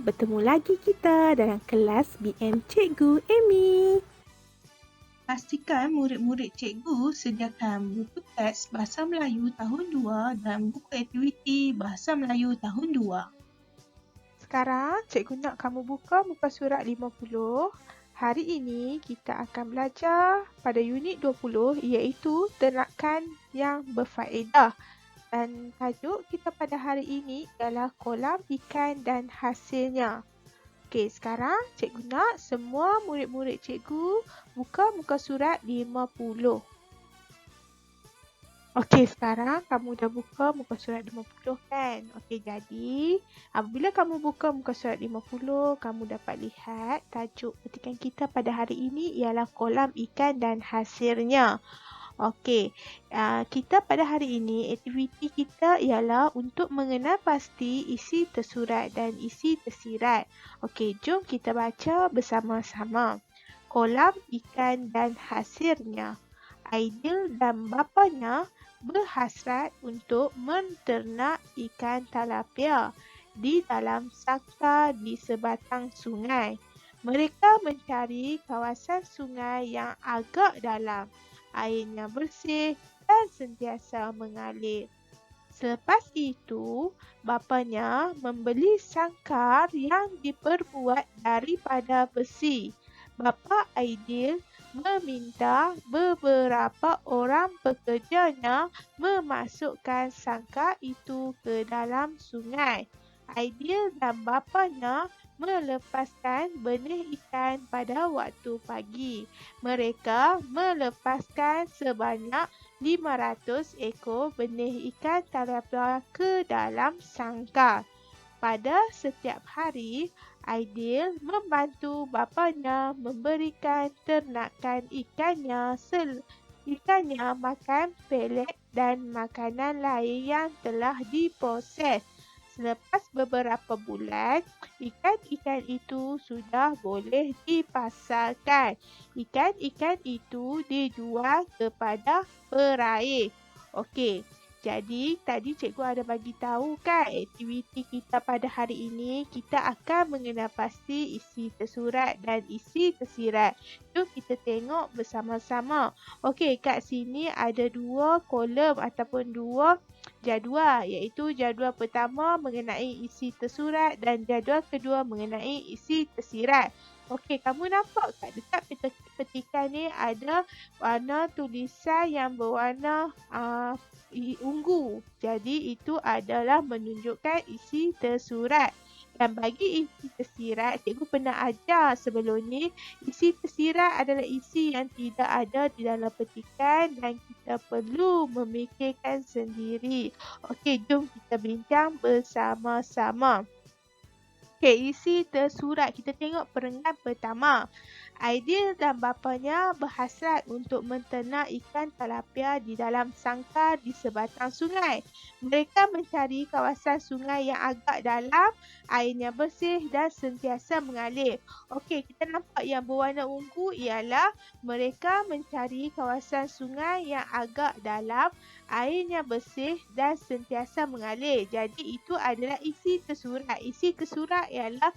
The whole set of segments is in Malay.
bertemu lagi kita dalam kelas BM Cikgu Amy. Pastikan murid-murid cikgu sediakan buku teks Bahasa Melayu tahun 2 dan buku aktiviti Bahasa Melayu tahun 2. Sekarang cikgu nak kamu buka muka surat 50. Hari ini kita akan belajar pada unit 20 iaitu ternakan yang berfaedah. Dan tajuk kita pada hari ini ialah kolam ikan dan hasilnya. Okey, sekarang cikgu nak semua murid-murid cikgu buka muka surat 50. Okey, sekarang kamu dah buka muka surat 50 kan? Okey, jadi apabila kamu buka muka surat 50, kamu dapat lihat tajuk petikan kita pada hari ini ialah kolam ikan dan hasilnya. Okey, kita pada hari ini aktiviti kita ialah untuk mengenal pasti isi tersurat dan isi tersirat. Okey, jom kita baca bersama-sama. Kolam ikan dan hasilnya. Aidil dan bapanya berhasrat untuk menternak ikan tilapia di dalam sangkar di sebatang sungai. Mereka mencari kawasan sungai yang agak dalam, airnya bersih dan sentiasa mengalir. Selepas itu, bapanya membeli sangkar yang diperbuat daripada besi. Bapa Aidil meminta beberapa orang pekerjanya memasukkan sangkar itu ke dalam sungai. Aidil dan bapanya melepaskan benih ikan pada waktu pagi. Mereka melepaskan sebanyak 500 ekor benih ikan tilapia ke dalam sangkar. Pada setiap hari, Aidil membantu bapanya memberikan ternakan ikannya makan pelet dan makanan lain yang telah diproses. Selepas beberapa bulan, ikan-ikan itu sudah boleh dipasarkan. Ikan-ikan itu dijual kepada peraih. Okey, jadi tadi cikgu ada bagi tahu kan aktiviti kita pada hari ini kita akan mengenal pasti isi tersurat dan isi tersirat. Jom kita tengok bersama-sama. Okey, kat sini ada dua kolom ataupun dua jadual iaitu jadual pertama mengenai isi tersurat dan jadual kedua mengenai isi tersirat. Okey, kamu nampak tak dekat petikan ni ada warna tulisan yang berwarna ungu. Jadi itu adalah menunjukkan isi tersurat. Dan bagi isi tersirat, cikgu pernah ajar sebelum ni, isi tersirat adalah isi yang tidak ada di dalam petikan dan kita perlu memikirkan sendiri. Okey, jom kita bincang bersama-sama. Okey, isi tersurat. Kita tengok perenggan pertama. Aidil dan bapanya berhasrat untuk menternak ikan tilapia di dalam sangkar di sebatang sungai. Mereka mencari kawasan sungai yang agak dalam, airnya bersih dan sentiasa mengalir. Okey, kita nampak yang berwarna ungu ialah mereka mencari kawasan sungai yang agak dalam, airnya bersih dan sentiasa mengalir. Jadi itu adalah isi tersurat. Isi tersurat ialah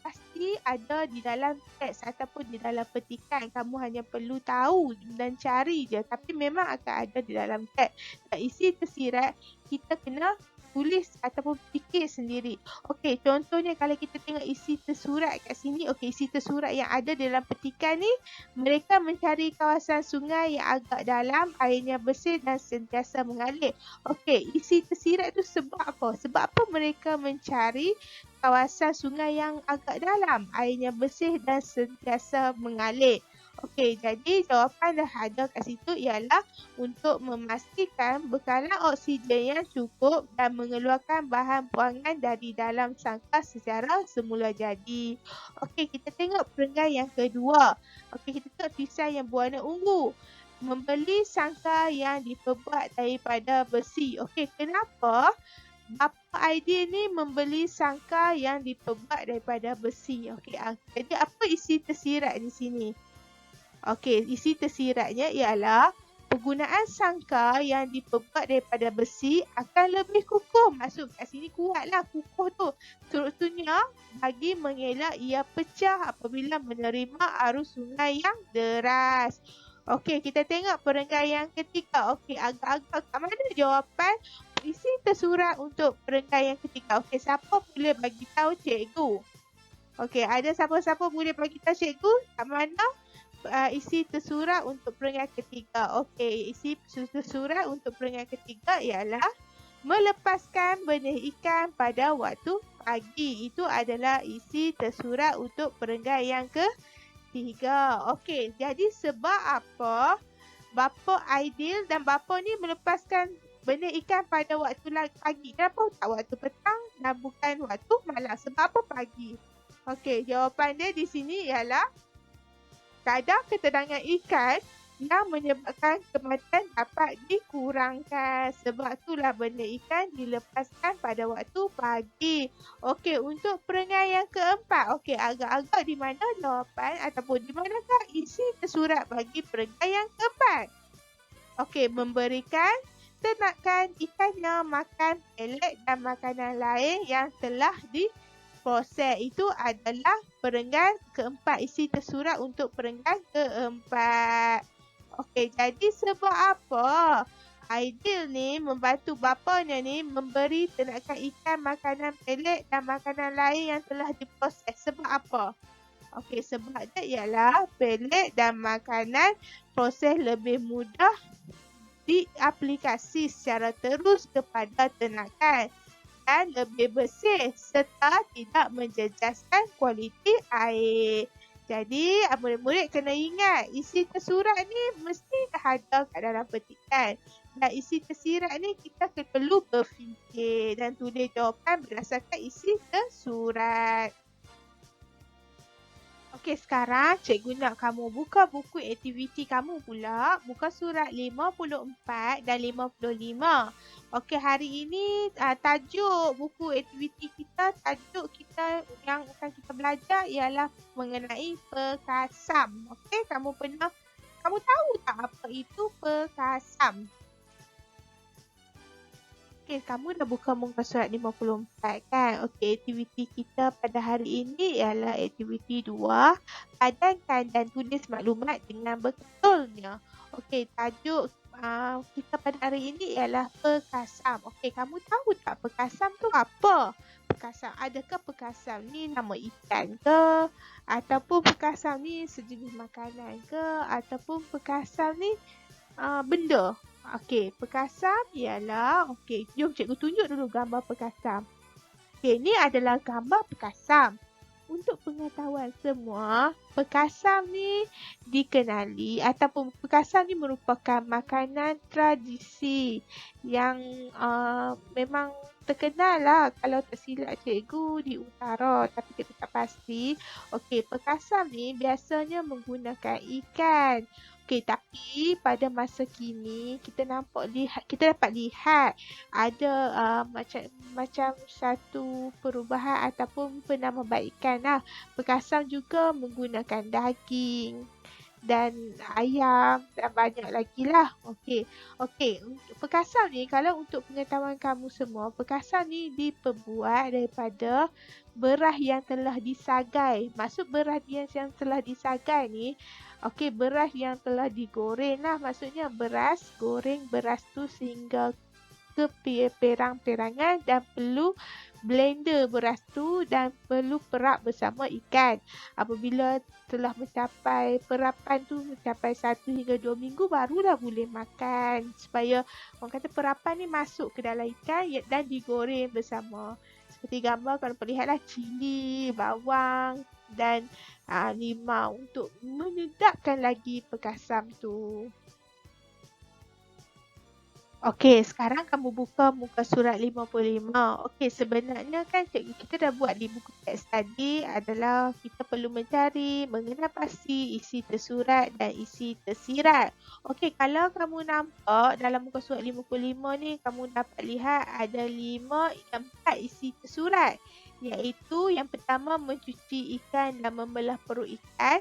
pasti ada di dalam teks ataupun di dalam petikan. Kamu hanya perlu tahu dan cari je. Tapi memang akan ada di dalam teks. Dan isi tersirat kita kena tulis ataupun fikir sendiri. Okey, contohnya kalau kita tengok isi tersurat kat sini. Okey, isi tersurat yang ada dalam petikan ni, mereka mencari kawasan sungai yang agak dalam, airnya bersih dan sentiasa mengalir. Okey, isi tersirat tu sebab apa? Sebab apa mereka mencari kawasan sungai yang agak dalam, airnya bersih dan sentiasa mengalir? Okey, jadi jawapan dah ada kat situ ialah untuk memastikan bekalan oksigen yang cukup dan mengeluarkan bahan buangan dari dalam sangkar secara semula jadi. Okey, kita tengok perenggan yang kedua. Okey, kita tengok tulisan yang berwarna ungu. Membeli sangkar yang diperbuat daripada besi. Okey, kenapa bapa Aidil ni membeli sangkar yang diperbuat daripada besi? Okey, jadi apa isi tersirat di sini? Okey, isi tersiratnya ialah penggunaan sangkar yang diperbuat daripada besi akan lebih kukuh. Maksud kat sini kuatlah, kukuh tu. Strukturnya bagi mengelak ia pecah apabila menerima arus sungai yang deras. Okey, kita tengok perenggan yang ketiga. Okey, agak-agak kat mana jawapan isi tersurat untuk perenggan yang ketiga? Okey, siapa boleh bagi tahu cikgu? Okey, ada siapa-siapa boleh bagi tahu cikgu kat mana isi tersurat untuk perenggan ketiga? Okey, isi tersurat untuk perenggan ketiga ialah melepaskan benih ikan pada waktu pagi. Itu adalah isi tersurat untuk perenggan yang ketiga. Okey, jadi sebab apa bapa Aidil dan bapa ni melepaskan benih ikan pada waktu pagi? Kenapa tak waktu petang dan bukan waktu malam? Sebab apa pagi? Okey, jawapan dia di sini ialah kadar keterangan ikan yang menyebabkan kematian dapat dikurangkan. Sebab itulah benih ikan dilepaskan pada waktu pagi. Okey, untuk perenggan yang keempat. Okey, agak-agak di mana jawapan ataupun di manakah isi tersurat bagi perenggan yang keempat? Okey, memberikan ternakan ikannya makan pelet dan makanan lain yang telah diproses. Itu adalah perenggan keempat, isi tersurat untuk perenggan keempat. Okey, jadi sebab apa Aidil ni membantu bapanya ni memberi ternakan ikan makanan pelet dan makanan lain yang telah diproses? Sebab apa? Okey, sebab dia ialah pelet dan makanan proses lebih mudah diaplikasi secara terus kepada ternakan dan lebih bersih serta tidak menjejaskan kualiti air. Jadi, murid-murid kena ingat, isi tersurat ni mesti dah ada kat dalam petikan. Dan isi tersirat ni kita perlu berfikir dan tulis jawapan berdasarkan isi tersurat. Okey, sekarang cikgu nak kamu buka buku aktiviti kamu pula, muka surat 54 dan 55. Okey, hari ini tajuk buku aktiviti kita, tajuk kita yang akan kita belajar ialah mengenai perkasam. Okey, kamu tahu tak apa itu perkasam? Okey, kamu dah buka muka surat 54 kan? Okey, aktiviti kita pada hari ini ialah aktiviti 2. Padankan dan tulis maklumat dengan betulnya. Okey, tajuk kita pada hari ini ialah perkasam. Okey, kamu tahu tak perkasam tu apa? Perkasam, adakah perkasam ni nama ikan ke? Ataupun perkasam ni sejenis makanan ke? Ataupun perkasam ni benda? Okey, perkasam ialah, okey, jom cikgu tunjuk dulu gambar perkasam. Okey, ni adalah gambar perkasam. Untuk pengetahuan semua, perkasam ni dikenali ataupun perkasam ni merupakan makanan tradisi yang memang terkenal lah kalau tak silap cikgu di utara, tapi kita tak pasti. Okey, perkasam ni biasanya menggunakan ikan. Okey, tapi pada masa kini kita dapat lihat ada macam satu perubahan ataupun penambahbaikan lah. Perkasam juga menggunakan daging dan ayam dan banyak lagi lah. Okey, untuk perkasam ni, kalau untuk pengetahuan kamu semua, perkasam ni diperbuat daripada beras yang telah disagai. Maksud beras yang telah disagai ni, okey, beras yang telah digoreng lah. Maksudnya beras, goreng beras tu sehingga ke perang-perangan dan perlu blender beras tu dan perlu perap bersama ikan. Apabila telah mencapai perapan tu mencapai 1 hingga 2 minggu barulah boleh makan. Supaya orang kata perapan ni masuk ke dalam ikan dan digoreng bersama. Seperti gambar kalau perlihatlah cili, bawang dan limau untuk menyedapkan lagi perkasam tu. Okey, sekarang kamu buka muka surat 55. Okey, sebenarnya kan cikgu kita dah buat di buku teks tadi adalah kita perlu mencari, mengenal pasti isi tersurat dan isi tersirat. Okey, kalau kamu nampak dalam muka surat 55 ni, kamu dapat lihat ada 4 isi tersurat. Iaitu yang pertama mencuci ikan dan membelah perut ikan.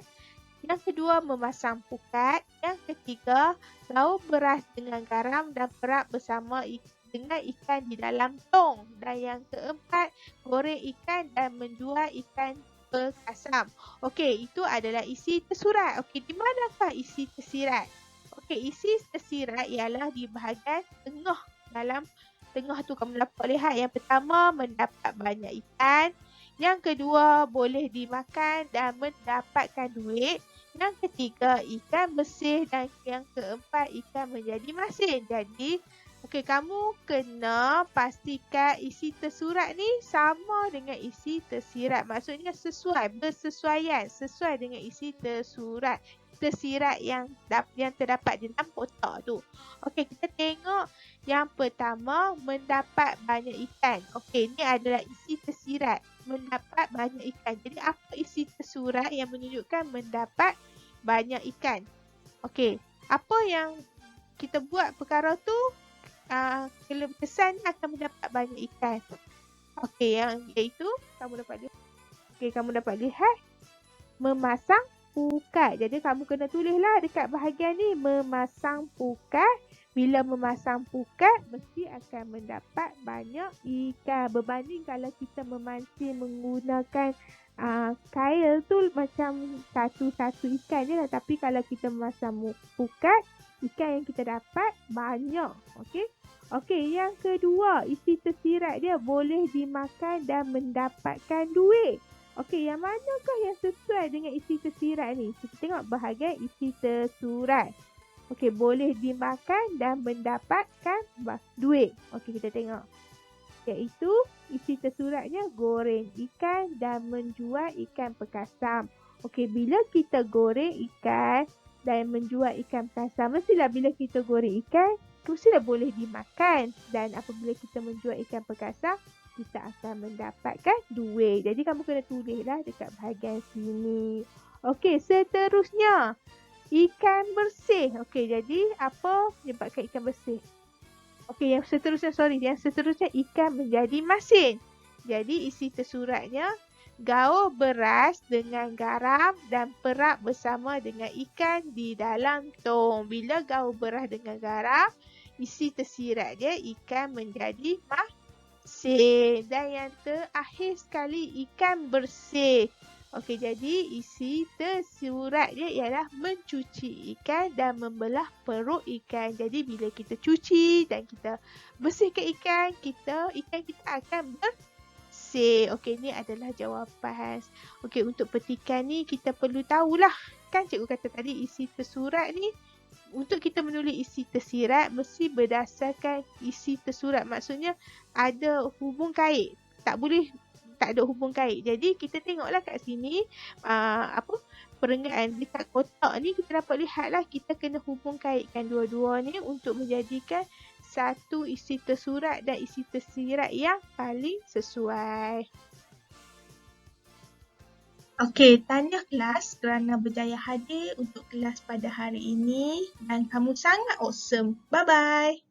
Yang kedua, memasang pukat. Yang ketiga, gaul beras dengan garam dan perak bersama dengan ikan di dalam tong. Dan yang keempat, goreng ikan dan menjual ikan berkasam. Okey, itu adalah isi tersurat. Okey, di manakah isi tersirat? Okey, isi tersirat ialah di bahagian tengah. Dalam tengah tu kamu dapat lihat, yang pertama mendapat banyak ikan. Yang kedua, boleh dimakan dan mendapatkan duit. Yang ketiga, ikan bersih. Dan yang keempat, ikan menjadi masin. Jadi, okey, kamu kena pastikan isi tersurat ni sama dengan isi tersirat. Maksudnya bersesuaian. Sesuai dengan isi tersirat yang terdapat di dalam kotak tu. Okey, kita tengok yang pertama, mendapat banyak ikan. Okey, ni adalah isi tersirat. Mendapat banyak ikan. Jadi, apa isi tersurat yang menunjukkan mendapat banyak ikan? Okey, apa yang kita buat perkara tu, kesan akan mendapat banyak ikan. Okey, yang iaitu kamu dapat lihat memasang pukat. Jadi kamu kena tulislah dekat bahagian ni, memasang pukat. Bila memasang pukat, mesti akan mendapat banyak ikan. Berbanding kalau kita memancing menggunakan kail tu macam satu-satu ikan je lah. Tapi kalau kita memasang pukat, ikan yang kita dapat banyak. Okey. Okey, yang kedua, isi tersirat dia boleh dimakan dan mendapatkan duit. Okey, yang manakah yang sesuai dengan isi tersirat ni? Kita tengok bahagian isi tersurat. Okey, boleh dimakan dan mendapatkan duit. Okey, kita tengok. Iaitu isi tersuratnya goreng ikan dan menjual ikan perkasam. Okey, bila kita goreng ikan dan menjual ikan perkasam, mestilah bila kita goreng ikan, mestilah boleh dimakan. Dan apabila kita menjual ikan perkasam, kita akan mendapatkan duit. Jadi kamu kena tulislah dekat bahagian sini. Okey, seterusnya. Ikan bersih. Okey, jadi apa menyebabkan ikan bersih? Okey, yang seterusnya ikan menjadi masin. Jadi isi tersuratnya, gaul beras dengan garam dan perak bersama dengan ikan di dalam tong. Bila gaul beras dengan garam, isi tersirat dia ikan menjadi masin. Dan yang terakhir sekali, ikan bersih. Okey, jadi isi tersurat dia ialah mencuci ikan dan membelah perut ikan. Jadi bila kita cuci dan kita bersihkan ikan kita akan bersih. Okey, ni adalah jawapan. Okey, untuk petikan ni kita perlu tahulah. Kan cikgu kata tadi isi tersurat ni, untuk kita menulis isi tersirat mesti berdasarkan isi tersurat. Maksudnya ada hubung kait. Tak ada hubung kait. Jadi kita tengoklah kat sini perenggan dekat kotak ni, kita dapat lihatlah kita kena hubung kaitkan dua-dua ni untuk menjadikan satu isi tersurat dan isi tersirat yang paling sesuai. Okey, tahniah kelas kerana berjaya hadir untuk kelas pada hari ini dan kamu sangat awesome. Bye-bye.